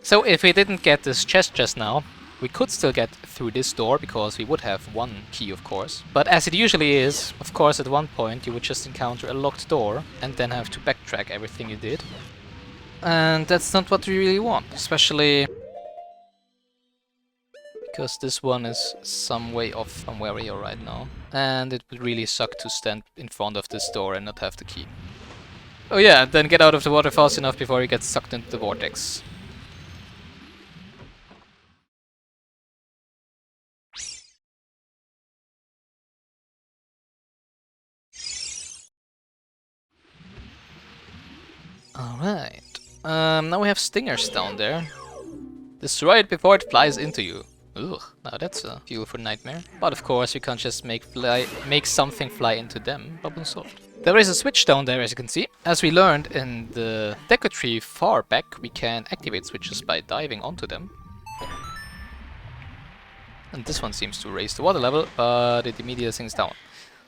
So if we didn't get this chest just now, we could still get through this door because we would have one key, of course. But as it usually is, of course, at one point you would just encounter a locked door and then have to backtrack everything you did. And that's not what we really want, especially because this one is some way off from where we are right now. And it would really suck to stand in front of this door and not have the key. Oh yeah, then get out of the water fast enough before you get sucked into the vortex. Alright. Now we have stingers down there. Destroy it before it flies into you. Ugh, now that's a fuel for nightmare. But of course you can't just make something fly into them. Problem solved. There is a switch down there, as you can see. As we learned in the Deco tree far back, we can activate switches by diving onto them. And this one seems to raise the water level, but it immediately sinks down.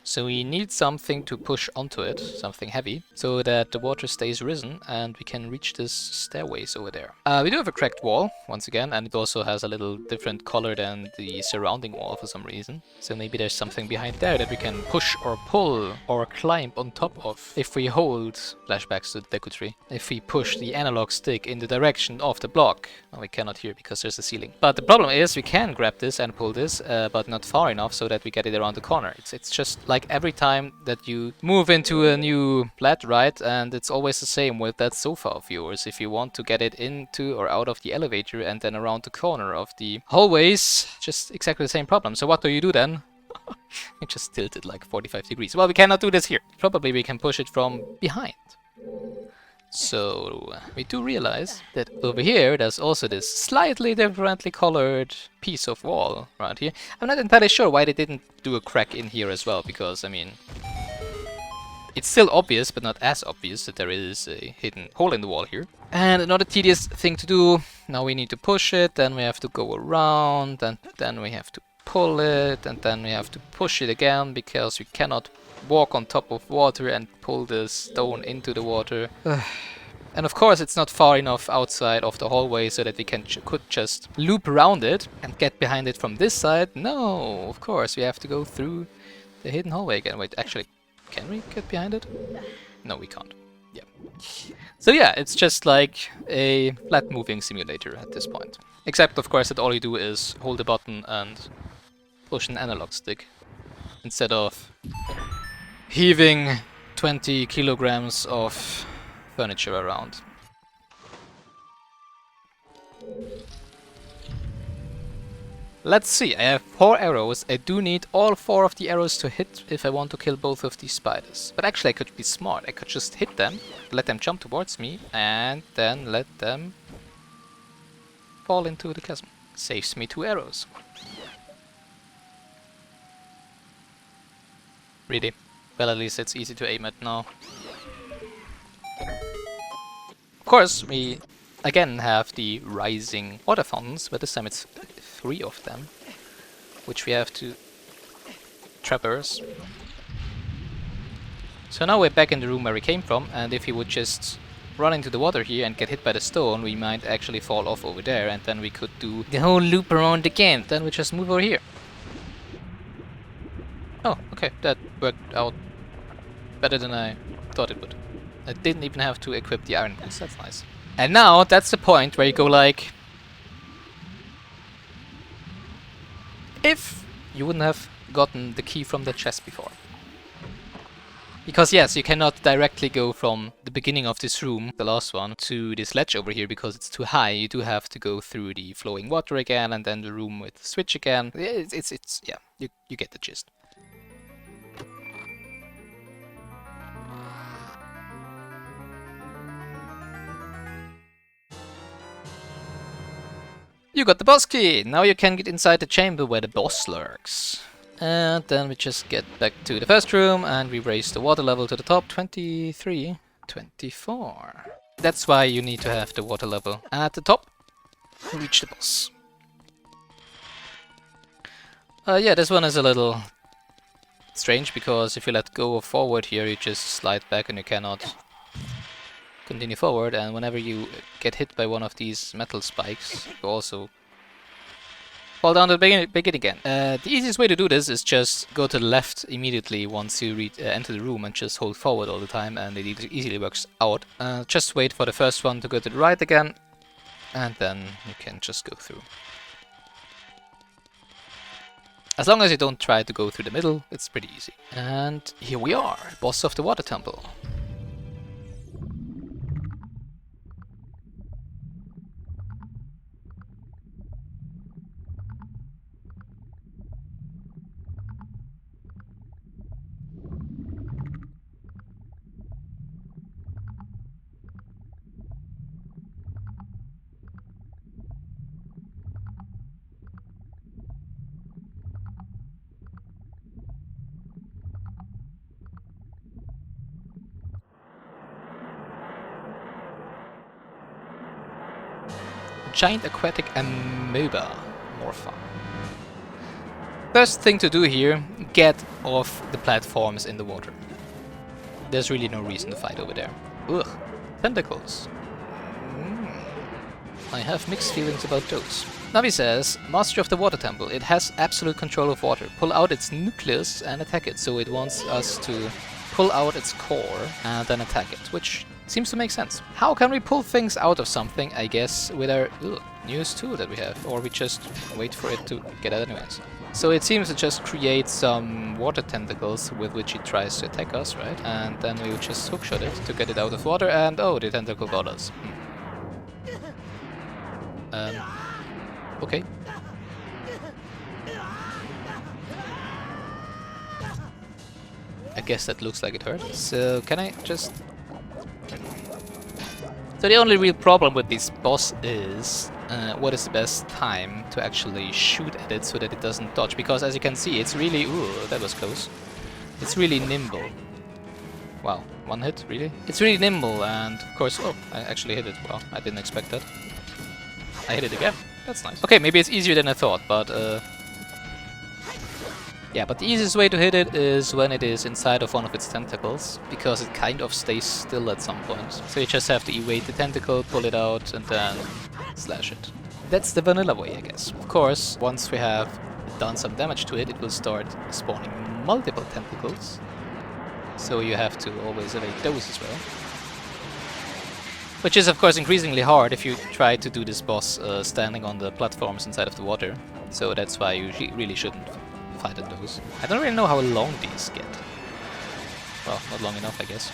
So we need something to push onto it, something heavy, so that the water stays risen and we can reach this stairways over there. We do have a cracked wall, once again, and it also has a little different color than the surrounding wall for some reason. So maybe there's something behind there that we can push or pull or climb on top of. If we hold, flashbacks to the Deku tree, if we push the analog stick in the direction of the block. Well, we cannot here because there's a ceiling. But the problem is we can grab this and pull this, but not far enough so that we get it around the corner. It's just like every time that you move into a new flat, right? And it's always the same with that sofa of yours. If you want to get it into or out of the elevator and then around the corner of the hallways, just exactly the same problem. So what do you do then? It just tilted like 45 degrees. Well, we cannot do this here. Probably we can push it from behind. So we do realize that over here there's also this slightly differently colored piece of wall around here. I'm not entirely sure why they didn't do a crack in here as well, because I mean, it's still obvious but not as obvious that there is a hidden hole in the wall here. And another tedious thing to do, now we need to push it, then we have to go around, and then we have to pull it, and then we have to push it again because we cannot walk on top of water and pull the stone into the water. And of course it's not far enough outside of the hallway so that we could just loop around it and get behind it from this side. No, of course we have to go through the hidden hallway again. Wait, actually, can we get behind it? No, we can't. Yeah. So yeah, it's just like a flat moving simulator at this point. Except of course that all you do is hold a button and push an analog stick instead of heaving 20 kilograms of furniture around. Let's see, I have 4 arrows. I do need all 4 of the arrows to hit if I want to kill both of these spiders. But actually I could be smart. I could just hit them, let them jump towards me, and then let them fall into the chasm. Saves me 2 arrows. Really? Well, at least it's easy to aim at now. Of course, we again have the rising water fountains, but this time it's 3 of them, which we have to traverse. So now we're back in the room where we came from, and if we would just run into the water here and get hit by the stone, we might actually fall off over there, and then we could do the whole loop around again. Then we just move over here. Oh, okay, that worked out better than I thought it would. I didn't even have to equip the iron boots, that's nice. And now, that's the point where you go like... If you wouldn't have gotten the key from the chest before. Because yes, you cannot directly go from the beginning of this room, the last one, to this ledge over here because it's too high. You do have to go through the flowing water again, and then the room with the switch again. It's yeah, you get the gist. You got the boss key! Now you can get inside the chamber where the boss lurks. And then we just get back to the first room and we raise the water level to the top. 23, 24. That's why you need to have the water level at the top to reach the boss. Yeah, this one is a little strange because if you let go of forward here, you just slide back and you cannot continue forward, and whenever you get hit by one of these metal spikes, you also fall down to the beginning again. The easiest way to do this is just go to the left immediately once you enter the room and just hold forward all the time, and it easily works out. Just wait for the first one to go to the right again, and then you can just go through. As long as you don't try to go through the middle, it's pretty easy. And here we are, boss of the water temple. Giant aquatic amoeba morpha. First thing to do here, get off the platforms in the water. There's really no reason to fight over there. Ugh, tentacles. I have mixed feelings about those. Navi says, Master of the Water Temple, it has absolute control of water. Pull out its nucleus and attack it. So it wants us to pull out its core and then attack it, which seems to make sense. How can we pull things out of something? I guess with our newest tool that we have, or we just wait for it to get out anyways. So it seems to just create some water tentacles with which it tries to attack us, right? And then we would just hookshot it to get it out of water, and oh, the tentacle got us. Okay. I guess that looks like it hurt. So can I just... So the only real problem with this boss is what is the best time to actually shoot at it so that it doesn't dodge, because as you can see it's really... Ooh, that was close. It's really nimble. Wow, one hit, really? It's really nimble, and of course... Oh, I actually hit it. Well, I didn't expect that. I hit it again. That's nice. Okay, maybe it's easier than I thought, but... Yeah, but the easiest way to hit it is when it is inside of one of its tentacles, because it kind of stays still at some point. So you just have to evade the tentacle, pull it out, and then slash it. That's the vanilla way, I guess. Of course, once we have done some damage to it, it will start spawning multiple tentacles. So you have to always evade those as well. Which is, of course, increasingly hard if you try to do this boss standing on the platforms inside of the water. So that's why you really shouldn't fight at those. I don't really know how long these get. Well, not long enough, I guess.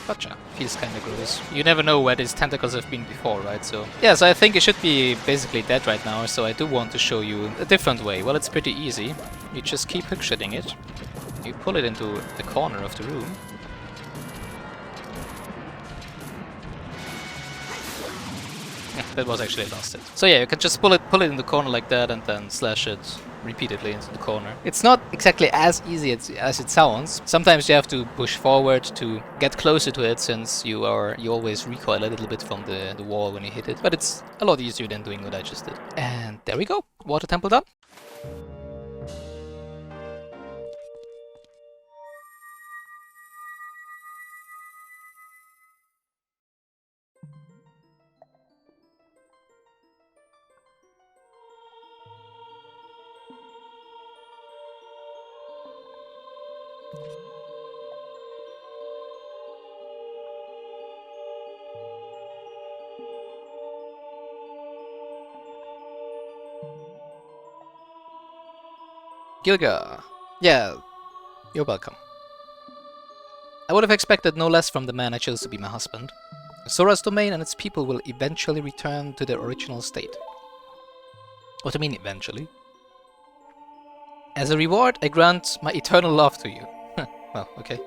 Gotcha. Feels kinda gross. You never know where these tentacles have been before, right? So yeah, so I think it should be basically dead right now, so I do want to show you a different way. Well, it's pretty easy. You just keep hookshotting it. You pull it into the corner of the room. That was actually a last hit. So yeah, you can just pull it in the corner like that and then slash it repeatedly into the corner. It's not exactly as easy as it sounds. Sometimes you have to push forward to get closer to it, since you always recoil a little bit from the wall when you hit it. But it's a lot easier than doing what I just did. And there we go. Water temple done. Gilga. Yeah, you're welcome. I would have expected no less from the man I chose to be my husband. Sora's domain and its people will eventually return to their original state. What do you mean, eventually? As a reward, I grant my eternal love to you. Well, okay.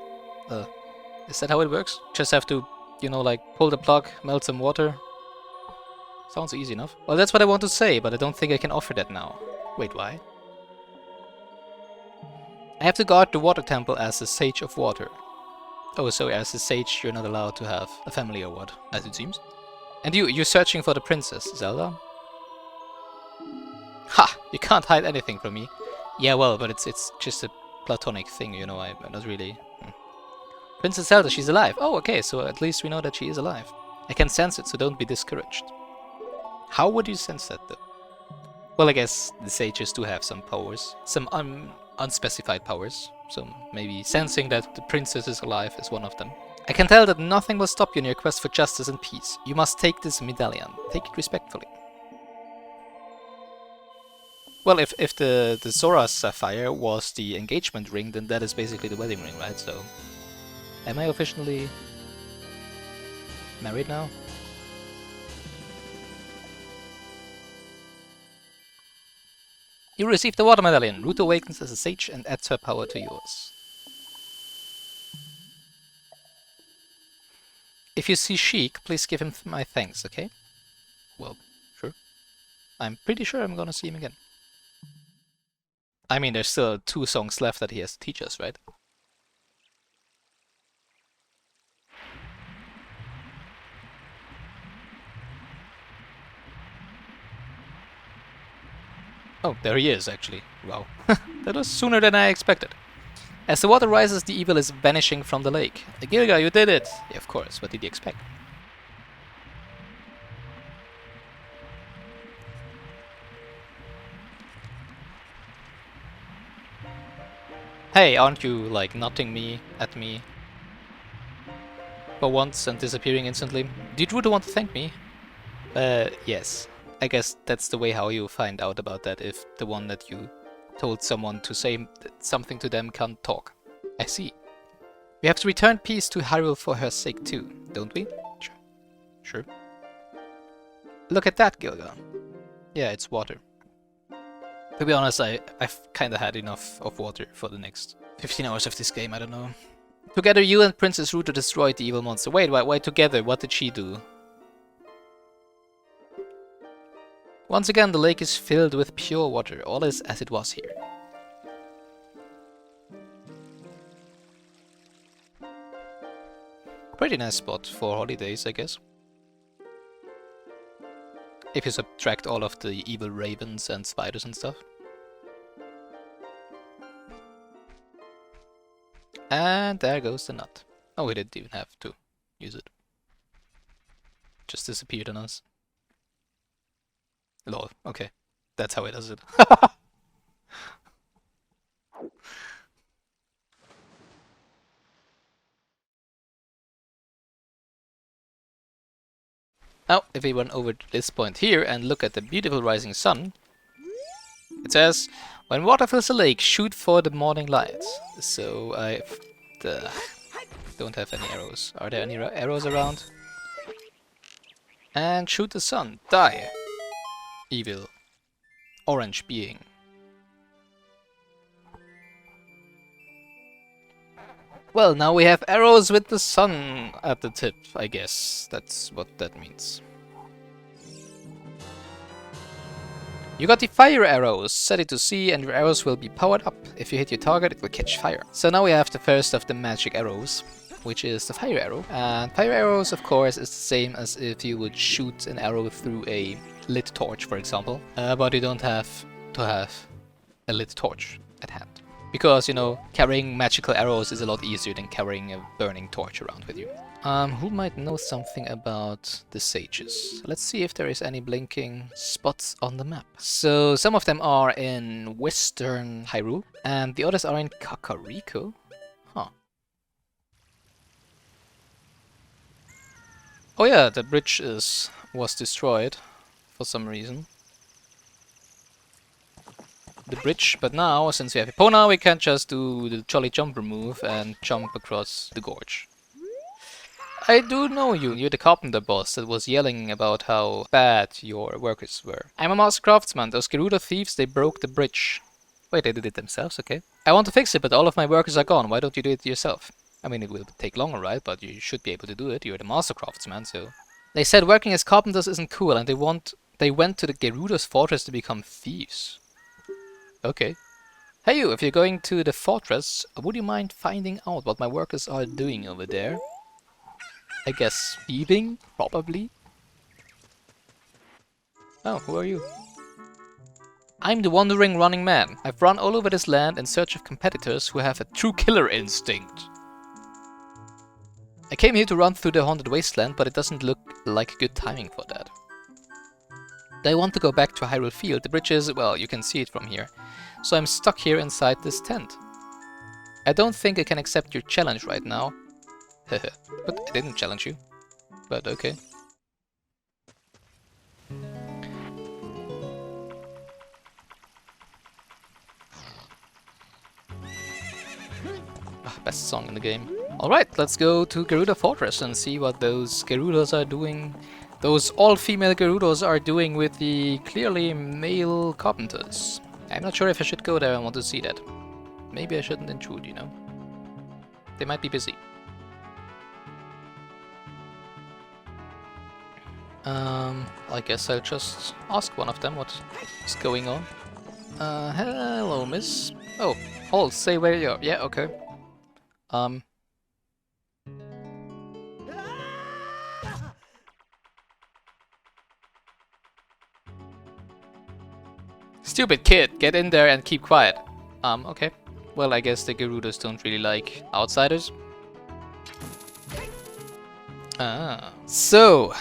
Is that how it works? Just have to, you know, like, pull the plug, melt some water? Sounds easy enough. Well, that's what I want to say, but I don't think I can offer that now. Wait, why? I have to guard the water temple as a sage of water. Oh, so as a sage you're not allowed to have a family or what, as it seems. And you're searching for the princess, Zelda? Ha! You can't hide anything from me. Yeah, well, but it's just a platonic thing, you know, I'm not really... Princess Zelda, she's alive. Oh, okay, so at least we know that she is alive. I can sense it, so don't be discouraged. How would you sense that, though? Well, I guess the sages do have some powers. Some unspecified powers. So maybe sensing that the princess is alive is one of them. I can tell that nothing will stop you in your quest for justice and peace. You must take this medallion. Take it respectfully. Well, if the Zora Sapphire was the engagement ring, then that is basically the wedding ring, right? So, am I officially married now? You received the water medallion. Ruth awakens as a sage and adds her power to yours. If you see Sheik, please give him my thanks, okay? Well, sure. I'm pretty sure I'm gonna see him again. I mean, there's still 2 songs left that he has to teach us, right? Oh, there he is, actually. Wow. That was sooner than I expected. As the water rises, the evil is vanishing from the lake. Gilga, you did it! Yeah, of course, what did you expect? Hey, aren't you, like, nutting me at me for once and disappearing instantly? Did Ruto want to thank me? Yes. I guess that's the way how you find out about that, if the one that you told someone to say something to them can't talk. I see. We have to return peace to Hyrule for her sake too, don't we? Sure. Sure. Look at that, Gilga. Yeah, it's water. To be honest, I've kinda had enough of water for the next 15 hours of this game, I don't know. Together you and Princess Ruto destroyed the evil monster. Wait, why together? What did she do? Once again, the lake is filled with pure water. All is as it was here. Pretty nice spot for holidays, I guess. If you subtract all of the evil ravens and spiders and stuff. And there goes the nut. Oh, we didn't even have to use it. Just disappeared on us. Lol, okay. That's how it does it. Now, if we run over to this point here and look at the beautiful rising sun, it says, when water fills the lake, shoot for the morning light. So I don't have any arrows. Are there any arrows around? And shoot the sun. Die. Evil. Orange being. Well, now we have arrows with the sun at the tip, I guess. That's what that means. You got the fire arrows. Set it to C and your arrows will be powered up. If you hit your target, it will catch fire. So now we have the first of the magic arrows, which is the fire arrow. And fire arrows, of course, is the same as if you would shoot an arrow through a lit torch, for example. But you don't have to have a lit torch at hand. Because, you know, carrying magical arrows is a lot easier than carrying a burning torch around with you. Who might know something about the sages? Let's see if there is any blinking spots on the map. So, some of them are in Western Hyrule, and the others are in Kakariko. Huh. Oh yeah, the bridge was destroyed for some reason. The bridge, but now, since we have Epona, we can't just do the Jolly Jumper move and jump across the gorge. I do know you. You're the carpenter boss that was yelling about how bad your workers were. I'm a master craftsman. Those Gerudo thieves, they broke the bridge. Wait, they did it themselves? Okay. I want to fix it, but all of my workers are gone. Why don't you do it yourself? I mean, it will take longer, right? But you should be able to do it. You're the master craftsman, so... They said working as carpenters isn't cool, and they went to the Gerudo's fortress to become thieves. Okay. Hey you, if you're going to the fortress, would you mind finding out what my workers are doing over there? I guess thieving, probably? Oh, who are you? I'm the wandering running man. I've run all over this land in search of competitors who have a true killer instinct. I came here to run through the haunted wasteland, but it doesn't look like good timing for that. I want to go back to Hyrule Field. The bridge is, well, you can see it from here. So I'm stuck here inside this tent. I don't think I can accept your challenge right now. But I didn't challenge you. But okay. Best song in the game. Alright, let's go to Gerudo Fortress and see what those Gerudos are doing. Those all-female Gerudos are doing with the clearly male carpenters. I'm not sure if I should go there. I want to see that. Maybe I shouldn't intrude, you know. They might be busy. I guess I'll just ask one of them what is going on. Hello, miss. Oh, hold, say where you are. Yeah, okay. Stupid kid, get in there and keep quiet. Okay. Well, I guess the Gerudos don't really like outsiders. So,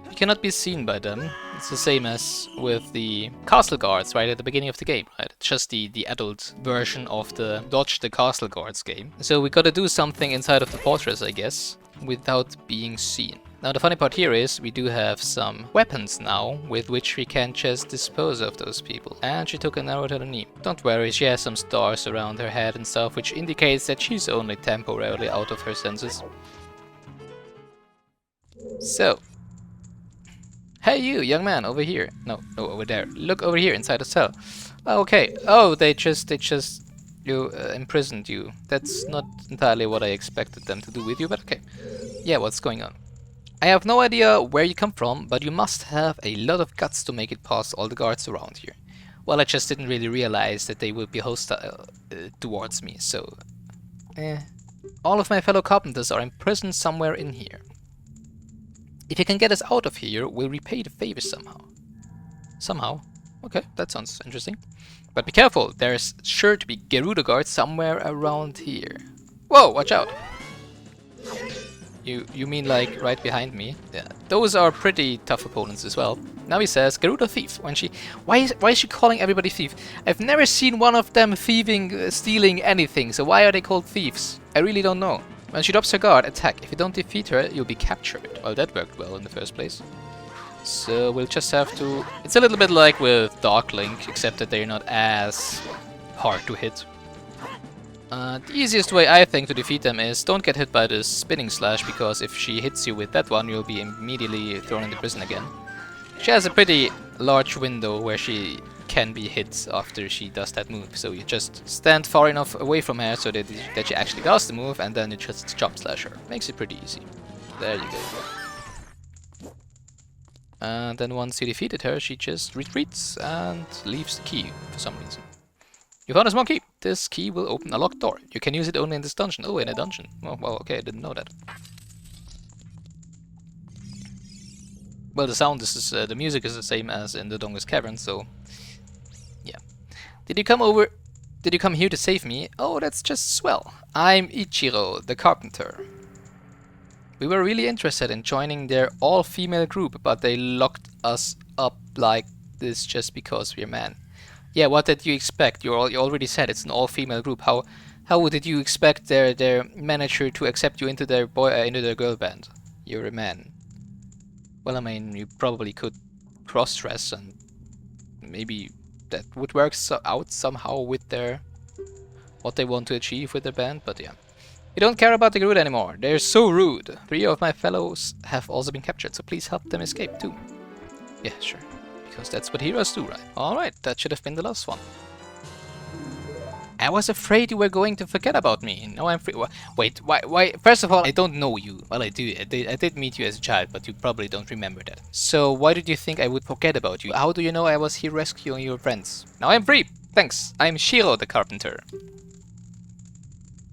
you cannot be seen by them. It's the same as with the castle guards right at the beginning of the game, right? It's just the adult version of the Dodge the Castle Guards game. So we gotta do something inside of the fortress, I guess, without being seen. Now the funny part here is we do have some weapons now with which we can just dispose of those people. And she took an arrow to the knee. Don't worry, she has some stars around her head and stuff, which indicates that she's only temporarily out of her senses. So, hey you, young man, over here. No, over there. Look over here, inside the cell. Okay. Oh, they just imprisoned you. That's not entirely what I expected them to do with you, but okay. Yeah, what's going on? I have no idea where you come from, but you must have a lot of guts to make it past all the guards around here. Well, I just didn't really realize that they would be hostile towards me, so... All of my fellow carpenters are imprisoned somewhere in here. If you can get us out of here, we'll repay the favor somehow. Somehow? Okay, that sounds interesting. But be careful, there's sure to be Gerudo guards somewhere around here. Whoa, watch out! You mean like right behind me? Yeah, those are pretty tough opponents as well. Now he says, Gerudo thief. Why is she calling everybody thief? I've never seen one of them thieving, stealing anything, so why are they called thieves? I really don't know. When she drops her guard, attack. If you don't defeat her, you'll be captured. Well, that worked well in the first place. So we'll just have to... It's a little bit like with Dark Link, except that they're not as hard to hit. The easiest way, I think, to defeat them is don't get hit by this spinning slash, because if she hits you with that one, you'll be immediately thrown into prison again. She has a pretty large window where she can be hit after she does that move, so you just stand far enough away from her so that she actually does the move, and then you just jump slash her. Makes it pretty easy. There you go. And then once you defeated her, she just retreats and leaves the key for some reason. You found a small key. This key will open a locked door. You can use it only in this dungeon. Oh, in a dungeon. Oh, well, okay, I didn't know that. Well, the sound is the music is the same as in the Dongus Cavern, so yeah. Did you come here to save me? Oh, that's just swell. I'm Ichiro, the carpenter. We were really interested in joining their all-female group, but they locked us up like this just because we're men. Yeah, what did you expect? You already said it's an all-female group. How did you expect their manager to accept you into their girl band? You're a man. Well, I mean, you probably could cross-dress, and maybe that would work out somehow with what they want to achieve with their band. But yeah, you don't care about the Gerudo anymore. They're so rude. 3 of my fellows have also been captured, so please help them escape too. Yeah, sure. Because that's what heroes do, right? Alright, that should have been the last one. I was afraid you were going to forget about me. Now I'm free. Wait, why? First of all, I don't know you. Well, I do. I did meet you as a child, but you probably don't remember that. So why did you think I would forget about you? How do you know I was here rescuing your friends? Now I'm free. Thanks. I'm Shiro the carpenter.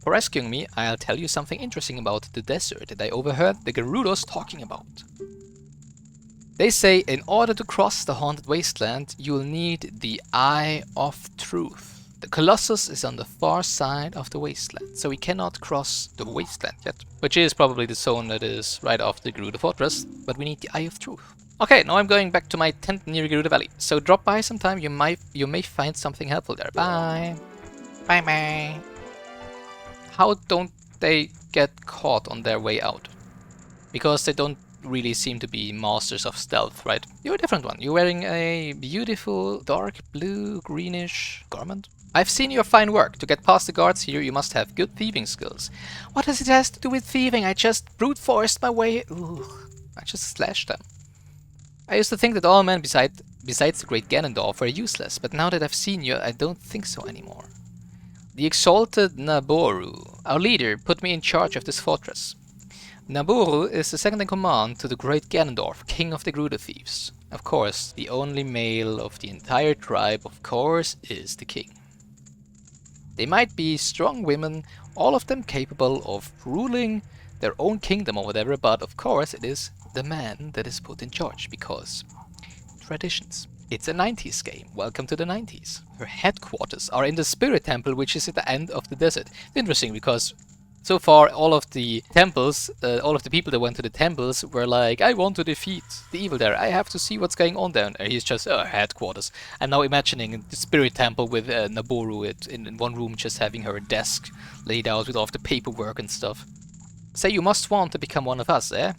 For rescuing me, I'll tell you something interesting about the desert that I overheard the Gerudos talking about. They say in order to cross the haunted wasteland, you'll need the Eye of Truth. The Colossus is on the far side of the wasteland, so we cannot cross the wasteland yet. Which is probably the zone that is right after Gerudo Fortress, but we need the Eye of Truth. Okay, now I'm going back to my tent near Gerudo Valley, so drop by sometime, you may find something helpful there. Bye! Bye bye! How don't they get caught on their way out? Because they don't really seem to be masters of stealth, right? You're a different one. You're wearing a beautiful dark blue greenish garment. I've seen your fine work. To get past the guards here, you must have good thieving skills. What does it have to do with thieving? I just brute forced my way. Ooh, I just slashed them. I used to think that all men besides the great Ganondorf were useless, but now that I've seen you, I don't think so anymore. The exalted Naboru, our leader, put me in charge of this fortress. Naboru is the second in command to the great Ganondorf, king of the Gerudo Thieves. Of course, the only male of the entire tribe, of course, is the king. They might be strong women, all of them capable of ruling their own kingdom or whatever, but of course it is the man that is put in charge, because traditions. It's a 90s game. Welcome to the 90s. Her headquarters are in the Spirit Temple, which is at the end of the desert. It's interesting because so far, all of the temples, all of the people that went to the temples were like, I want to defeat the evil there. I have to see what's going on down there. He's just, headquarters. I'm now imagining the spirit temple with Naboru in one room, just having her desk laid out with all of the paperwork and stuff. Say you must want to become one of us, eh?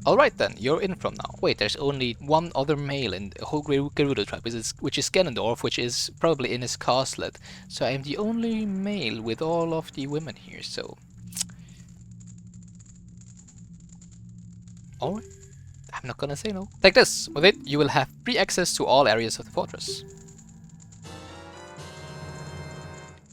Alright then, you're in from now. Wait, there's only one other male in the whole Gerudo tribe, which is Ganondorf, which is probably in his castlet. So I'm the only male with all of the women here, so... Alright, I'm not gonna say no. Like this, with it you will have free access to all areas of the fortress.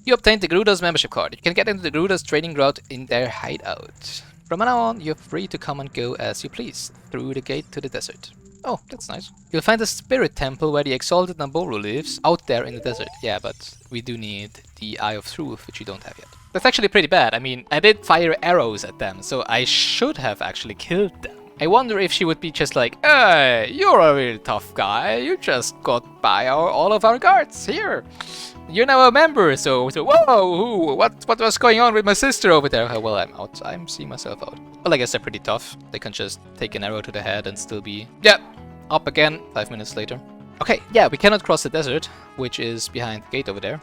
You obtained the Gerudo's membership card. You can get into the Gerudo's training route in their hideout. From now on, you're free to come and go as you please, through the gate to the desert. Oh, that's nice. You'll find the spirit temple where the exalted Naboru lives, out there in the desert. Yeah, but we do need the Eye of Truth, which you don't have yet. That's actually pretty bad. I mean, I did fire arrows at them, so I should have actually killed them. I wonder if she would be just like, hey, you're a really tough guy, you just got by all of our guards, here. You're now a member, so whoa, what was going on with my sister over there? Oh, well, I'm out, I'm seeing myself out. Well, I guess they're pretty tough. They can just take an arrow to the head and still be, yeah, up again, 5 minutes later. Okay, yeah, we cannot cross the desert, which is behind the gate over there.